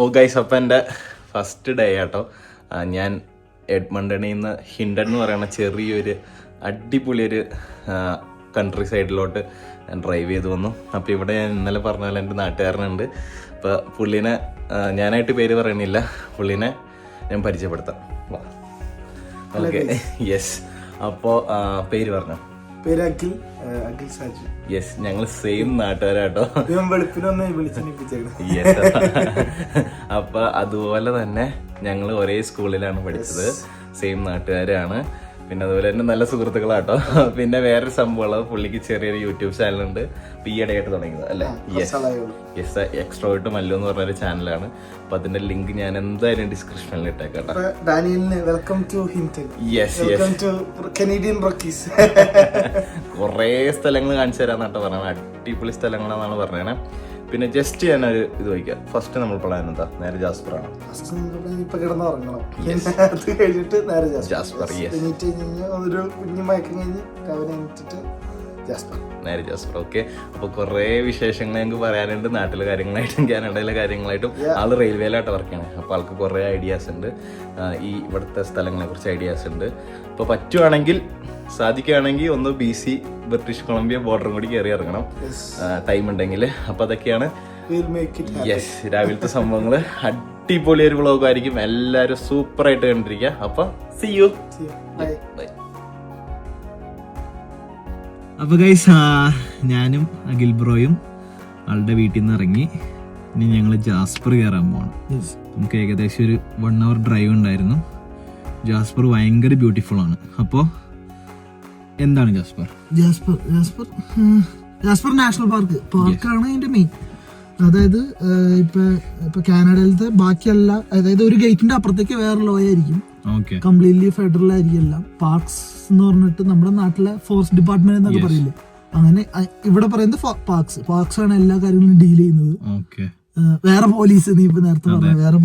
ഓ guys, അപ്പം എൻ്റെ first day ആട്ടോ. ഞാൻ എഡ്മണ്ടണിൽ നിന്ന് ഹിൻഡൻ എന്ന് പറയുന്ന ചെറിയൊരു അടിപൊളി ഒരു കൺട്രി സൈഡിലോട്ട് ഡ്രൈവ് ചെയ്ത് വന്നു. അപ്പോൾ ഇവിടെ ഞാൻ ഇന്നലെ പറഞ്ഞ പോലെ എൻ്റെ നാട്ടുകാരനുണ്ട്. അപ്പോൾ പുള്ളീനെ ഞാനായിട്ട് പേര് പറയണില്ല, പുള്ളീനെ ഞാൻ പരിചയപ്പെടുത്താം. Okay, yes. അപ്പോൾ പേര് പറഞ്ഞോ? പേര് അഖിൽ, അഖിൽ സാജു. യെസ്, ഞങ്ങൾ സെയിം നാട്ടുകാരാട്ടോ. യെസ്. അപ്പൊ അതുപോലെ തന്നെ ഞങ്ങൾ ഒരേ സ്കൂളിലാണ് പഠിച്ചത്, സെയിം നാട്ടുകാരാണ്. പിന്നെ അതുപോലെ തന്നെ നല്ല സുഹൃത്തുക്കളാട്ടോ. പിന്നെ വേറൊരു സംഭവമുള്ളത്, പുള്ളിക്ക് ചെറിയൊരു യൂട്യൂബ് ചാനലുണ്ട്. ഇപ്പൊ ഈ ഇടയായിട്ട് തുടങ്ങിയത് അല്ലേ? യെസ്, എക്സ്ട്രോവേർട്ട് മല്ലു എന്ന് പറഞ്ഞൊരു ചാനലാണ്. അപ്പൊ അതിന്റെ ലിങ്ക് ഞാൻ എന്തായാലും ഡിസ്ക്രിപ്ഷനിൽ ഇട്ടേക്കാം. കുറേ സ്ഥലങ്ങൾ കാണിച്ചു തരാന്നാട്ടോ പറഞ്ഞത്, അടിപൊളി സ്ഥലങ്ങളാണെന്നാണ് പറഞ്ഞത്. പിന്നെ ജസ്റ്റ് ഞാനൊരു ഇത് ചോദിക്കാം. ഫസ്റ്റ് നമ്മൾ പ്ലാൻ എന്താ? നേരെ ജാസ്പറാണ്. നേരെ ജാസ്പർ. ഓക്കെ. അപ്പൊ കുറെ വിശേഷങ്ങൾ ഞങ്ങൾക്ക് പറയാനുണ്ട്, നാട്ടിലെ കാര്യങ്ങളായിട്ടും കാനഡയിലെ കാര്യങ്ങളായിട്ടും. ആള് റെയിൽവേയിലായിട്ട് വർക്ക് ചെയ്യണേ. അപ്പൊ ആൾക്ക് കുറെ ഐഡിയാസ് ഉണ്ട്, ഈ ഇവിടുത്തെ സ്ഥലങ്ങളെ കുറിച്ച് ഐഡിയാസ് ഉണ്ട്. അപ്പൊ പറ്റുവാണെങ്കിൽ, സാധിക്കുകയാണെങ്കിൽ ഒന്ന് BC ബ്രിട്ടീഷ് കൊളംബിയ ബോർഡറും കൂടി കയറി ഇറങ്ങണം, ടൈം ഉണ്ടെങ്കിൽ. അപ്പൊ അതൊക്കെയാണ് യെസ് രാവിലത്തെ സംഭവങ്ങള്. അടിപൊളി ഒരു വ്ളോഗ് ആയിരിക്കും, എല്ലാരും സൂപ്പർ ആയിട്ട് കണ്ടിരിക്കുക. അപ്പൊ see you. Bye. അപ്പൊ ഗൈസ്, ഞാനും അഖിൽ ബ്രോയും ആളുടെ വീട്ടിൽ നിന്ന് ഇറങ്ങി. ഇനി ഞങ്ങൾ ജാസ്പർ കയറാൻ പോവാണ്. നമുക്ക് ഏകദേശം ഒരു 1 hour ഡ്രൈവ് ഉണ്ടായിരുന്നു. ജാസ്പർ ഭയങ്കര ബ്യൂട്ടിഫുൾ ആണ്. അപ്പോ എന്താണ് ജാസ്പർ? ജാസ്പർ നാഷണൽ പാർക്കാണ് അതിന്റെ മെയിൻ. അതായത് ഇപ്പൊ കാനഡയിലത്തെ ബാക്കിയല്ല, അതായത് ഒരു ഗേറ്റിന്റെ അപ്പുറത്തേക്ക് വേറെ ലോ ആയിരിക്കും, കംപ്ലീറ്റ്ലി ഫെഡറൽ ആയിരിക്കും എല്ലാം. പാർക്സ് എന്ന് പറഞ്ഞിട്ട് നമ്മുടെ നാട്ടിലെ ഫോറസ്റ്റ് ഡിപ്പാർട്ട്മെന്റ് എന്നൊക്കെ പറയില്ലേ, അങ്ങനെ ഇവിടെ പറയുന്നത് പാർക്സ് ആണ് എല്ലാ കാര്യങ്ങളും ഡീൽ ചെയ്യുന്നത്. വേറെ പോലീസ്, നീ ഇപ്പൊ നേരത്തെ പറഞ്ഞ വേറെ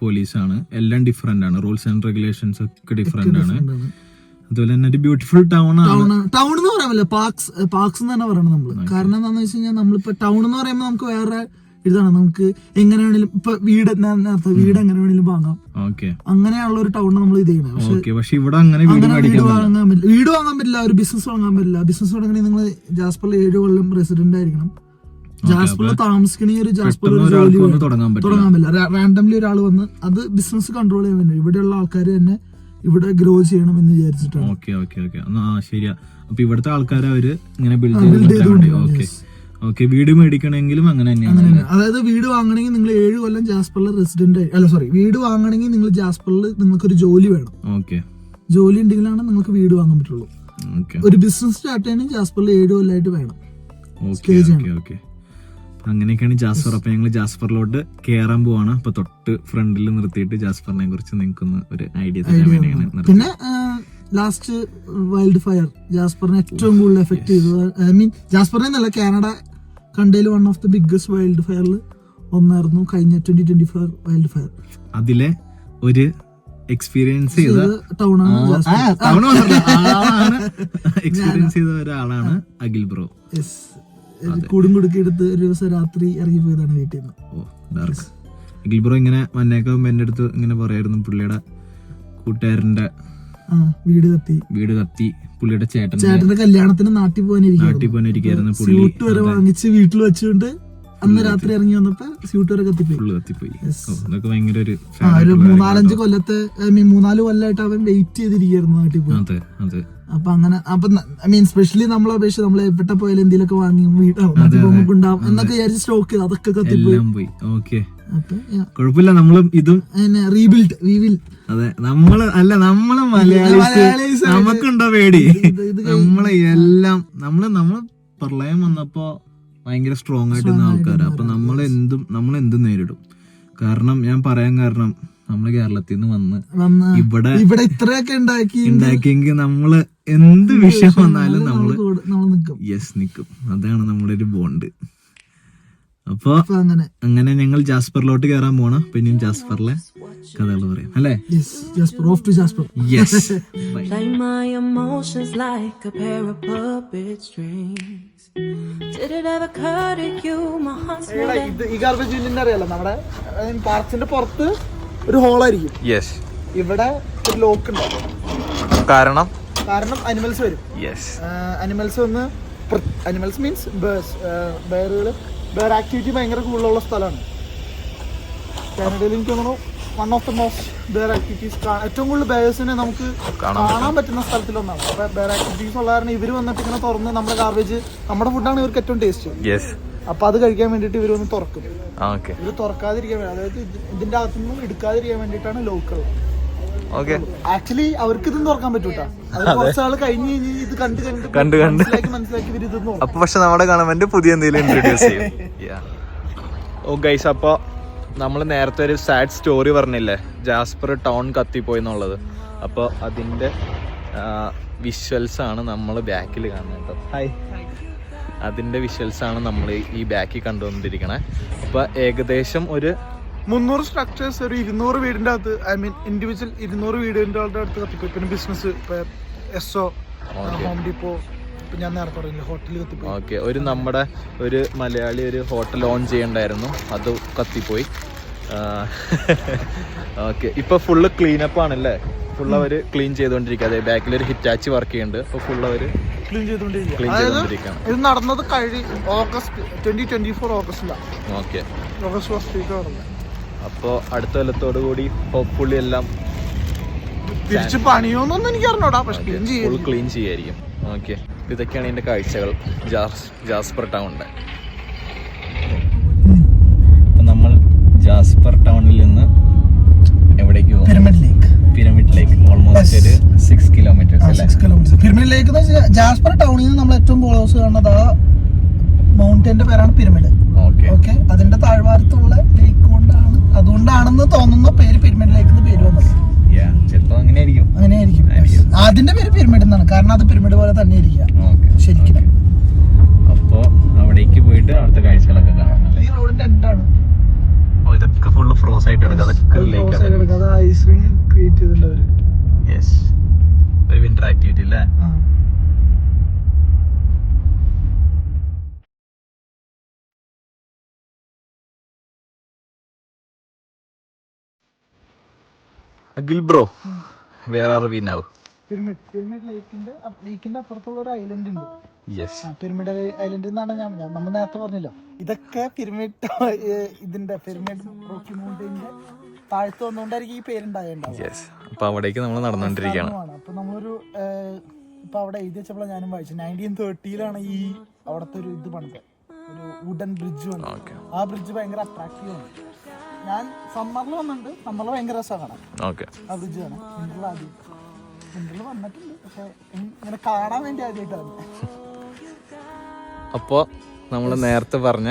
പോലീസാണ്. എല്ലാം ഡിഫറെന്റ് ആണ്, റൂൾസ് ആൻഡ് റെഗുലേഷൻസ് ഒക്കെ ഡിഫറെന്റ് ആണ്. അതുപോലെ തന്നെ ഒരു ബ്യൂട്ടിഫുൾ ടൗൺ എന്ന് പറയാൻ പറ്റില്ല, പാർക്സ് എന്ന് തന്നെ പറയണം നമ്മള്. കാരണം എന്താണെന്ന് വെച്ച് കഴിഞ്ഞാൽ നമ്മളിപ്പോ ടൗൺ എന്ന് പറയുമ്പോൾ നമുക്ക് വേറെ ഇതാണ്, നമുക്ക് എങ്ങനെ വേണേലും ഇപ്പൊ വീട് എങ്ങനെ വേണേലും വാങ്ങാം, അങ്ങനെയുള്ള ഒരു ടൗൺ നമ്മൾ ഇത് ചെയ്യണം. പക്ഷെ ഇവിടെ അങ്ങനെ വീട് വാങ്ങാൻ പറ്റില്ല, ഒരു ബിസിനസ് വാങ്ങാൻ പറ്റില്ല. ബിസിനസ് തുടങ്ങണമെങ്കിൽ നിങ്ങൾ ജാസ്പറിൽ 7 കൊല്ലം റെസിഡന്റ് ആയിരിക്കണം. ജാസ്പറിൽ താമസിക്കണമെങ്കിൽ ഒരു ജാസ്പറിൽ ജോലി തുടങ്ങാൻ പറ്റില്ല. റാൻഡംലി ഒരാൾ വന്ന് അത് ബിസിനസ് കൺട്രോൾ ചെയ്യാൻ വേണ്ടി ഇവിടെയുള്ള ആൾക്കാർ തന്നെ ഇവിടെ ഗ്രോ ചെയ്യണം എന്ന് വിചാരിച്ചിട്ടാണ്. ശരിയാ. അപ്പൊ ഇവിടുത്തെ ആൾക്കാർ അവര് ഇങ്ങനെ ബിൽഡ് ചെയ്ത് വീട് മേടിക്കണമെങ്കിലും അങ്ങനെ തന്നെയാണ്. അതായത് വീട് വാങ്ങണമെങ്കിൽ നിങ്ങൾ 7 കൊല്ലം ജാസ്പറിൽ റെസിഡന്റ് വീട് വാങ്ങണമെങ്കിൽ നിങ്ങൾ ജാസ്പറിൽ നിങ്ങൾക്കൊരു ജോലി വേണം. ജോലി ഉണ്ടെങ്കിലാണ് നിങ്ങൾക്ക് വീട് വാങ്ങാൻ പറ്റുള്ളൂ. ഒരു ബിസിനസ് സ്റ്റാർട്ട് ചെയ്യണമെങ്കിൽ ജാസ്പറിൽ 7 കൊല്ലമായിട്ട് വേണം. അങ്ങനെയൊക്കെയാണ് ജാസ്പർ. അപ്പൊ ഞങ്ങൾ ജാസ്പറിലോട്ട് കയറാൻ പോവാണ്. അപ്പൊ തൊട്ട് ഫ്രണ്ടിൽ നിർത്തിയിട്ട് ജാസ്പറിനെ കുറിച്ച് നിങ്ങൾക്കൊന്ന് ഒരു ഐഡിയ തരാൻ വേണ്ടിയാണ്. പിന്നെ ലാസ്റ്റ് വൈൽഡ് ഫയർ ജാസ്പറിനെ ഏറ്റവും കൂടുതൽ എഫക്ട് ചെയ്തത്, ഐ മീൻ ജാസ്പറിനെ എന്നല്ല, കാനഡ കണ്ടതിൽ 1 of the biggest വൈൽഡ് ഫയറിൽ ഒന്നായിരുന്നു കഴിഞ്ഞ 2024 വൈൽഡ് ഫയർ. അതിലെ ഒരു എക്സ്പീരിയൻസ് ചെയ്ത എക്സ്പീരിയൻസ് ചെയ്ത ഒരാളാണ് അഖിൽ ബ്രോ. കൂടും കുടുക്കിയെടുത്ത് ഒരു ദിവസം രാത്രി ഇറങ്ങി പോയതാണ് വീട്ടിൽ നിന്ന്. അഖിൽ ബ്രോ ഇങ്ങനെ വന്നേക്കാ എന്റെ അടുത്ത് ഇങ്ങനെ പറയായിരുന്നു, പുള്ളിയുടെ കൂട്ടുകാരന്റെ വീട് കത്തി പുള്ളിയുടെ ചേട്ടന്റെ കല്യാണത്തിന് നാട്ടിൽ പോകാനിരിക്കുന്നു. സ്യൂട്ട് വരെ വാങ്ങിച്ച് വീട്ടിൽ വെച്ചുകൊണ്ട് അന്ന് രാത്രി ഇറങ്ങി വന്നപ്പോ സ്യൂട്ട് വരെ കത്തിപ്പോയി. ഭയങ്കര ഒരു 3-4 കൊല്ലത്തെ 3-4 കൊല്ലമായിട്ട് അവൻ വെയിറ്റ് ചെയ്തിരിക്കുന്നു നാട്ടിൽ പോയി. അപ്പൊ അങ്ങനെ ഐ മീൻ സ്പെഷ്യലി നമ്മളെ അപേക്ഷിച്ച് നമ്മളെ എവിടെ പോയാലും എന്തെങ്കിലുമൊക്കെ വാങ്ങി ഉണ്ടാവും എന്നൊക്കെ വിചാരിച്ച് സ്റ്റോക്ക് അതൊക്കെ കത്തിപ്പോയി. കുഴപ്പമില്ല, നമ്മളും ഇതും റീബിൽഡ്. അതെ, നമ്മള് മലയാളീസ്, നമുക്കുണ്ടോ പേടി? നമ്മള് പ്രളയം വന്നപ്പോ ഭയങ്കര സ്ട്രോങ് ആയിട്ട് നിന്ന ആൾക്കാരാ. അപ്പൊ നമ്മളെന്തും നേരിടും. കാരണം ഞാൻ പറയാൻ കാരണം, നമ്മള് കേരളത്തിൽ നിന്ന് വന്ന് ഇവിടെ ഇത്രയൊക്കെ ഉണ്ടാക്കിയെങ്കിൽ നമ്മള് എന്ത് വിഷയം വന്നാലും നമ്മള് നിക്കും. അതാണ് നമ്മുടെ ഒരു ബോണ്ട്. അപ്പൊ അങ്ങനെ ഞങ്ങൾ ജാസ്പറിലോട്ട് കയറാൻ പോണ. പിന്നെയും ജാസ്പറിലെ കഥകൾ പറയാം അല്ലേ? Yes. Play my emotions like a pair of puppet strings. Did it ever occur to you my heart's ഈ ഗാർബേജ് ബിന്നിന്റെ അറിയാലോ, നമ്മുടെ പാർക്സിന്റെ പുറത്ത് ഒരു ഹോളായിരിക്കും. യെസ്. ഇവിടെ ഒരു ലോക്ക് ഉണ്ടാവും. കാരണം അനിമൽസ് വരും. അനിമൽസ് വന്ന്, animals means birds, bare activity ഭയങ്കര കൂടുതലുള്ള സ്ഥലമാണ് കാനഡയിൽ. എനിക്ക് തോന്നുന്നു one of the most bare activities, ഏറ്റവും കൂടുതൽ ബേഴ്സിനെ നമുക്ക് കാണാൻ പറ്റുന്ന സ്ഥലത്തിലൊന്നാണ്. അപ്പൊ ബേർ ആക്ടിവിറ്റീസ് ഉള്ള കാരണം ഇവർ വന്നിട്ട് ഇങ്ങനെ തുറന്ന് നമ്മുടെ ഗാർബേജ്, നമ്മുടെ ഫുഡാണ് ഇവർക്ക് ഏറ്റവും ടേസ്റ്റ്. അപ്പൊ അത് കഴിക്കാൻ വേണ്ടിട്ട് ഇവർ ഒന്ന് തുറക്കും. ഇവർ തുറക്കാതിരിക്കാൻ വേണ്ടി, അതായത് ഇതിന്റെ അകത്തുനിന്നും എടുക്കാതിരിക്കാൻ വേണ്ടിയിട്ടാണ് ലോക്കുകൾ. ആക്ച്വലി അവർക്ക് ഇതും തുറക്കാൻ പറ്റൂട്ടാ. കുറച്ചാള് കഴിഞ്ഞ് ഇത് കണ്ട് മനസ്സിലാക്കി ഇവർ ഇതൊന്നും. അപ്പൊ പക്ഷെ നമ്മുടെ ഗവൺമെന്റ് പുതിയ എന്തെങ്കിലും ഇൻട്രൊഡ്യൂസ് ചെയ്യും. ഓ ഗൈസ്, അപ്പൊ നമ്മൾ നേരത്തെ ഒരു സാഡ് സ്റ്റോറി പറഞ്ഞില്ലേ, ജാസ്പർ ടൗൺ കത്തിപ്പോയി എന്നുള്ളത്. അപ്പോൾ അതിൻ്റെ വിഷ്വൽസ് ആണ് നമ്മൾ ബാക്കിൽ കാണുന്നത് കേട്ടോ. ഹായ്. അതിൻ്റെ വിഷ്വൽസ് ആണ് നമ്മൾ ഈ ബാക്കിൽ കണ്ടുവന്നിരിക്കണേ. അപ്പോൾ ഏകദേശം ഒരു 300 സ്ട്രക്ചേഴ്സ്, ഒരു 200 വീടിൻ്റെ അകത്ത്, ഐ മീൻ ഇൻഡിവിജ്വൽ 200 വീടിൻ്റെ അടുത്ത് കത്തിപ്പോയി. പിന്നെ ബിസിനസ്, എസ്ഒ, ഹോം ഡിപ്പോ, ഞാൻ നേരത്തെ പറഞ്ഞില്ല ഹോട്ടൽ കത്തിപ്പോയി. ഓക്കെ. നമ്മുടെ ഒരു മലയാളി ഒരു ഹോട്ടൽ ഓൺ ചെയ്യണ്ടായിരുന്നു, അത് കത്തിപ്പോയി. ഓക്കെ. ഇപ്പൊ ഫുള്ള് ക്ലീനപ്പ് ആണല്ലേ? ഫുൾ അവർ ക്ലീൻ ചെയ്തുകൊണ്ടിരിക്കുക. അതെ, ബാക്കിൽ ഒരു ഹിറ്റാച്ചി വർക്ക് ചെയ്യുന്നുണ്ട്. അപ്പോൾ ഫുൾ അവർ ക്ലീൻ ചെയ്തുകൊണ്ടിരിക്കുകയാണ്. ഇത് നടന്നത് ഓഗസ്റ്റ് 2024 ഓഗസ്റ്റിലാണ്. ഓക്കെ. ഓഗസ്റ്റ് ഫസ്റ്റ് വീക്ക് നടന്നത്. അപ്പോൾ അടുത്ത കൊല്ലത്തോടു കൂടി ഹോപ്പ്ഫുള്ളി എല്ലാം തിരിച്ച് പണിയോന്നൊന്നും എനിക്ക് അറിഞ്ഞൂടാ, പക്ഷെ ഫുൾ ക്ലീൻ ചെയ്യായിരിക്കും. ഓക്കെ. ഇതൊക്കെയാണ് ഇതിൻ്റെ കാഴ്ചകൾ ജാസ്പർ ടൗണിൻ്റെ. അപ്പം നമ്മൾ ജാസ്പർ ടൗണിൽ നിന്ന് എവിടേക്ക് പോകും? പിരമിഡ് ലേക്ക്. ഓൾമോസ്റ്റ് ഒരു 6 കിലോമീറ്റേഴ്സ് അല്ലേ? 6 കിലോമീറ്റർ. പിരമിഡ് ലേക്ക് എന്ന് വെച്ചാൽ ജാസ്പർ ടൗണിൽ നിന്ന് നമ്മൾ ഏറ്റവും ക്ലോസ് കാണുന്നത് ആ മൗണ്ടന്റെ പേരാണ് പിരമിഡ്. ഓക്കെ. അതിന്റെ താഴ്വാരത്തുള്ള ലേക്ക് കൊണ്ടാണ്, അതുകൊണ്ടാണെന്ന് തോന്നുന്ന പേര് പിരമിഡ് ലേക്ക് എന്ന് പേര് വന്നത്. ചിലപ്പോൾ അങ്ങനെയായിരിക്കും. അതിന്റെ പേര് പിരമിഡ് എന്നാണ്, കാരണം അത് പിരമിഡ് പോലെ തന്നെ ഇരിക്കുക ശരിക്കും. അപ്പോൾ അവിടേക്ക് പോയിട്ട് അവിടുത്തെ കാഴ്ചകളൊക്കെ കാണാം. ഈ റോഡിന്റെ എൻഡാണ്. ഇതൊക്കെ ഫുള്ള് ഫ്രോസ് ആയിട്ട് കിടക്കുക. ഐസ് ക്രിയേറ്റ് ചെയ്തിട്ടുള്ളവര്. യെസ്. ഒരു വിന്റർ ആക്ടിവിറ്റി അല്ലേ? Akhil bro, where are we now? Pyramid ലേക്കിന്റെ അപ്പുറത്തുള്ള ഒരു ഐലൻഡ് ഉണ്ട്. യെസ്. പിരമിഡ് ഐലൻഡ് എന്നാണ് നമ്മൾ നേരത്തെ പറഞ്ഞല്ലോ. ഇതൊക്കെ ഇതിന്റെ പിരമിഡ് റോക്കി മൗണ്ടൈന്റെ താഴ്ത്ത് വന്നുകൊണ്ടായിരിക്കും ഈ പേരുണ്ടായിട്ടുണ്ടാവും. യെസ്. അപ്പൊ അവിടേക്ക് നമ്മൾ നടന്നുകൊണ്ടിരിക്കുകയാണ്. അപ്പൊ നമ്മളൊരു ഇപ്പൊ അവിടെ എഴുതി വെച്ചപ്പോൾ ഞാനും വായിച്ചു 1930 ഈ അവിടുത്തെ ഒരു ഇത് പണിത്, ഒരു വുഡൻ ബ്രിഡ്ജ് വന്നു. ആ ബ്രിഡ്ജ് ഭയങ്കര അട്രാക്റ്റീവ് ആണ്. ഞാൻ സമ്മറിൽ വന്നിട്ടുണ്ട്. സമ്മറിൽ ഭയങ്കര രസമാണ് കാണാൻ ആ ബ്രിഡ്ജ് കാണാൻ. വിന്ററിൽ വന്നിട്ടുണ്ട്, പക്ഷെ ഇങ്ങനെ കാണാൻ വേണ്ടി ആദ്യമായിട്ടാണ്. അപ്പോ നമ്മൾ നേരത്തെ പറഞ്ഞ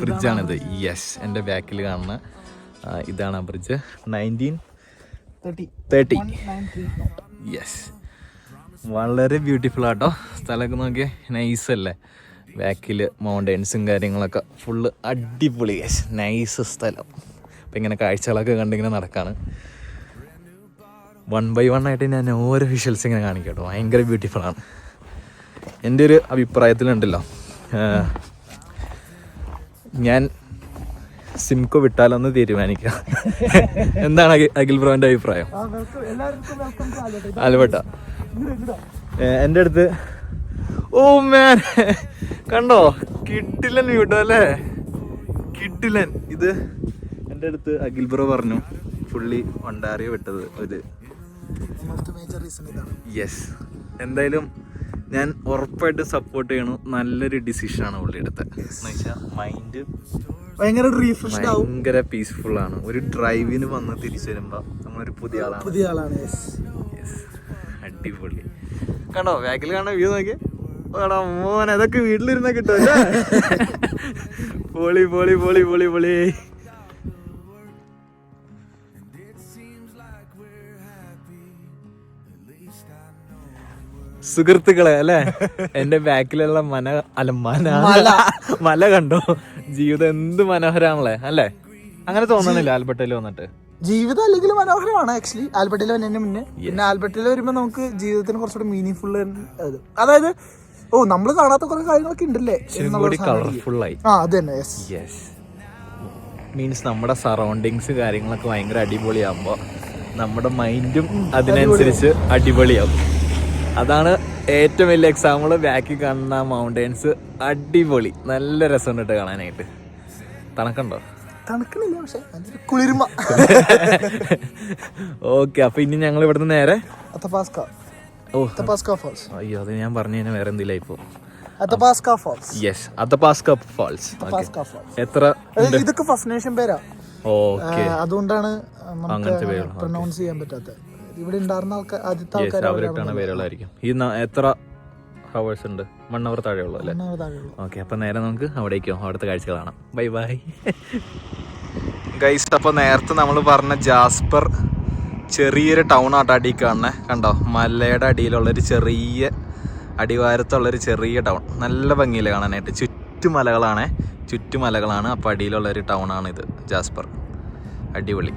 ബ്രിഡ്ജാണിത്. യെസ്. എൻ്റെ ബാക്കിൽ കാണുന്ന ഇതാണ് ആ ബ്രിഡ്ജ്. 1930. യെസ്. വളരെ ബ്യൂട്ടിഫുൾ ആട്ടോ. സ്ഥലമൊക്കെ നോക്കിയാൽ നൈസ് അല്ലേ? ബാക്കിൽ മൗണ്ടൈൻസും കാര്യങ്ങളൊക്കെ ഫുള്ള് അടിപൊളി. യെസ്. നൈസ് സ്ഥലം. അപ്പം ഇങ്ങനെ കാഴ്ചകളൊക്കെ കണ്ടിങ്ങനെ നടക്കാണ്. 1 by 1 ആയിട്ട് ഞാൻ ഓരോ വിഷ്വൽസ് ഇങ്ങനെ കാണിക്കാം കേട്ടോ. ഭയങ്കര ബ്യൂട്ടിഫുള്ളാണ്. എൻ്റെ ഒരു അഭിപ്രായത്തിലുണ്ടല്ലോ, ഞാൻ സിംകോ വിട്ടാലൊന്ന് തീരുമാനിക്കാം. എന്താണ് അഖിൽ ബ്രോന്റെ അഭിപ്രായം? ആലപ്പട്ട എൻ്റെ അടുത്ത്. ഓ മാൻ, കണ്ടോ? കിട്ടില്ലൻ വീട്ടോ അല്ലേ? കിട്ടില്ലൻ. ഇത് എൻ്റെ അടുത്ത് അഖിൽ ബ്രോ പറഞ്ഞു പുള്ളി ഒണ്ടാറിയോ വിട്ടത് ഒരു. യെസ്. എന്തായാലും ഞാൻ ഉറപ്പായിട്ട് സപ്പോർട്ട് ചെയ്യണു. നല്ലൊരു ഡിസിഷനാണ് പുള്ളി എടുത്തത്. എന്ന് വെച്ചാൽ മൈൻഡ് ഭയങ്കര പീസ്ഫുൾ ആണ്. ഒരു ഡ്രൈവിന് വന്ന് തിരിച്ചു വരുമ്പോ നമ്മളൊരു പുതിയ ആളാണ്. അടിപൊളി. കണ്ടോ ബാക്കിൽ കാണോ വ്യൂ നോക്കി? മോൻ അതൊക്കെ വീട്ടിലിരുന്ന കിട്ടുമല്ലേ? പൊളി പൊളി പൊളി പൊളി പൊളി. സുഹൃത്തുക്കളെ അല്ലെ, എന്റെ ബാക്കിലുള്ള മല കണ്ടോ? ജീവിതം എന്ത് മനോഹരാണല്ലേ അല്ലെ? അങ്ങനെ തോന്നണില്ല ആൽബർട്ടയിൽ വന്നിട്ട്? ജീവിതം അല്ലെങ്കിൽ മനോഹരമാണ് ആക്ച്വലി. ആൽബർട്ടിൽ വരുന്നതിന് മുന്നേ, പിന്നെ ആൽബർട്ടിൽ വരുമ്പോ നമുക്ക് ജീവിതത്തിന് കുറച്ചുകൂടി മീനിങ് ഫുൾ, അതായത് നമ്മള് കാണാത്ത കുറെ കാര്യങ്ങളൊക്കെ ഉണ്ടല്ലേ, കളർഫുൾ ആയി. അത് തന്നെ. മീൻസ് നമ്മുടെ സറൗണ്ടിങ്സ് കാര്യങ്ങളൊക്കെ ഭയങ്കര അടിപൊളിയാകുമ്പോ നമ്മുടെ മൈൻഡും അതിനനുസരിച്ച് അടിപൊളിയാവും. അതാണ് ഏറ്റവും വലിയ എക്സാമ്പിൾ. ബാക്കിൽ കാണുന്ന മൗണ്ടൻസ് അടിപൊളി, നല്ല രസമുണ്ട് കാണാനായിട്ട്. തണുക്കുണ്ടോ? തണുക്കണില്ല, പക്ഷെ കുളിർമ. ഓക്കെ, അപ്പൊ ഇനി ഞങ്ങൾ ഇവിടുന്ന് നേരെ അയ്യോ, അത് ഞാൻ പറഞ്ഞു കഴിഞ്ഞാൽ വേറെ എന്തെങ്കിലും ഇപ്പൊ. Yes, Athabasca falls. എത്ര? ഇതൊക്കെ ഫസ്റ്റ് നേഷൻ പേരാ. ഓക്കെ, അതുകൊണ്ടാണ് പ്രൊനൗൺസ് ചെയ്യാൻ പറ്റാത്തത്. ഇവിടെ ഉണ്ടായിരുന്ന ആദ്യത്തെ അവരിട്ടാണ് പേരുകളായിരിക്കും. ഈ എത്ര ഹവേഴ്സ് ഉണ്ട്? 1 hour താഴെ ഉള്ളു അല്ലേ? ഓക്കെ, അപ്പൊ നേരെ നമുക്ക് അവിടേക്കോ, അവിടുത്തെ കാഴ്ചകൾ കാണാം. Bye bye guys. അപ്പൊ നേരത്തെ നമ്മൾ പറഞ്ഞ ജാസ്പർ ചെറിയൊരു ടൗൺ ആട്ടോ അടിയിൽ കാണുന്നത്. കണ്ടോ, മലയുടെ അടിയിലുള്ളൊരു ചെറിയ, അടിവാരത്തുള്ളൊരു ചെറിയ ടൗൺ. നല്ല ഭംഗിയില്ല കാണാനായിട്ട്. ചുറ്റുമലകളാണ്. അപ്പോൾ അടിയിലുള്ളൊരു ടൗൺ ആണ് ഇത്, ജാസ്പർ. അടിപൊളി.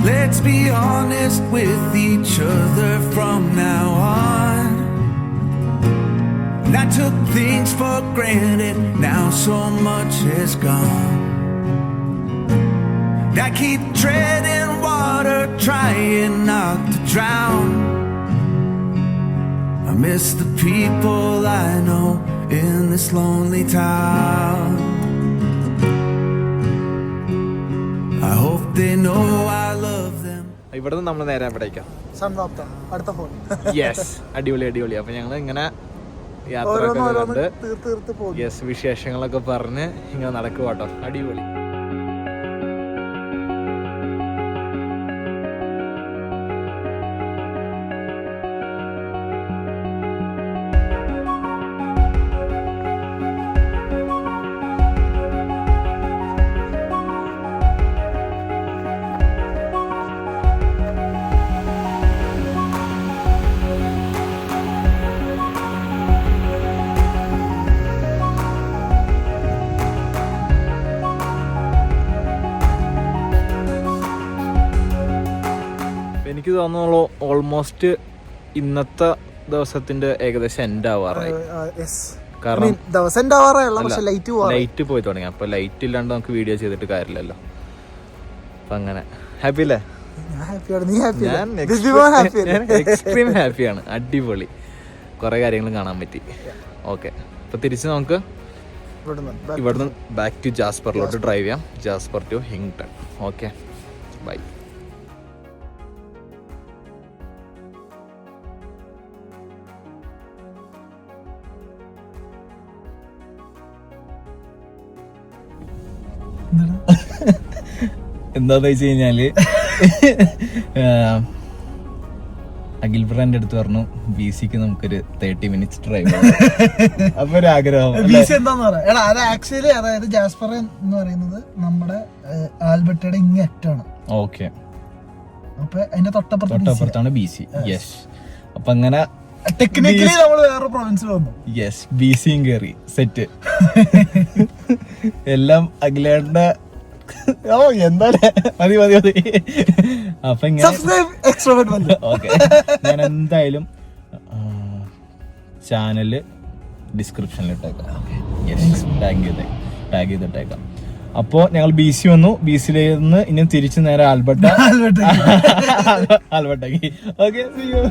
Let's be honest with each other from now on. And I took things for granted, now so much is gone. I keep treading water, trying not to drown. I miss the people I know in this lonely town. I hope they know I love them. ഇവിടുന്ന് നമ്മൾ നേരെ എവിടേക്കാ? അടുത്ത phone. Yes, അടിപൊളി. അപ്പൊ ഞങ്ങൾ ഇങ്ങനെ യാത്രയൊക്കെ കണ്ട് യെസ് വിശേഷങ്ങളൊക്കെ പറഞ്ഞ് ഇങ്ങനെ നടക്കുക കേട്ടോ. അടിപൊളി. എനിക്ക് തോന്നുന്നു ഓൾമോസ്റ്റ് ഇന്നത്തെ ദിവസത്തിന്റെ ഏകദേശം എൻഡ് ആവാറായി. കാരണം ലൈറ്റ് പോയി തുടങ്ങി. അപ്പൊ ലൈറ്റ് ഇല്ലാണ്ട് നമുക്ക് വീഡിയോ ചെയ്തിട്ട് കാര്യമില്ലല്ലോ. അപ്പൊ അങ്ങനെ ഹാപ്പി അല്ലേ? ഞാൻ എക്സ്ട്രീം ഹാപ്പിയാണ്. അടിപൊളി, കുറെ കാര്യങ്ങൾ കാണാൻ പറ്റി. ഓക്കെ, അപ്പൊ തിരിച്ച് നമുക്ക് ഇവിടുന്ന് ബാക്ക് ടു ജാസ്പറിലോട്ട് ഡ്രൈവ് ചെയ്യാം. Jasper to Hinton. Okay, bye. എന്താന്ന് വെച്ച് കഴിഞ്ഞാല് അഖിൽ ബ്രാന്റെ അടുത്ത് പറഞ്ഞു BCക്ക് നമുക്കൊരു 30 minutes ഡ്രൈവ്. അപ്പൊ ഒരു ആഗ്രഹം. എന്താന്ന് പറയാ, അത് ആക്ച്വലി അതായത് ജാസ്പർ എന്ന് പറയുന്നത് നമ്മുടെ ആൽബർട്ടയുടെ ഇങ്ങേ അറ്റാണ്. ഓക്കെ, അപ്പൊ അതിന്റെ തൊട്ടപ്പുറത്താണ് BC. യെസ്, അപ്പൊ അങ്ങനെ ടെക്നിക്കലി നമ്മൾ വേറെ പ്രൊവിൻസിൽ വന്നു. യെസ്, BCയും കയറി സെറ്റ്. എല്ലാം അഖിലേട്ടന്റെ എന്തായാലും മതി. അപ്പൊ ഇങ്ങനെ ഓക്കെ, ഞാൻ എന്തായാലും ചാനല് ഡിസ്ക്രിപ്ഷനിൽ ഇട്ടേക്കാം. ടാഗ് ചെയ്തിട്ടേക്കാം. അപ്പോ ഞങ്ങൾ BC വന്നു. BCയിൽ നിന്ന് ഇനി തിരിച്ചു നേരെ ആൽബർട്ട. Okay, see you.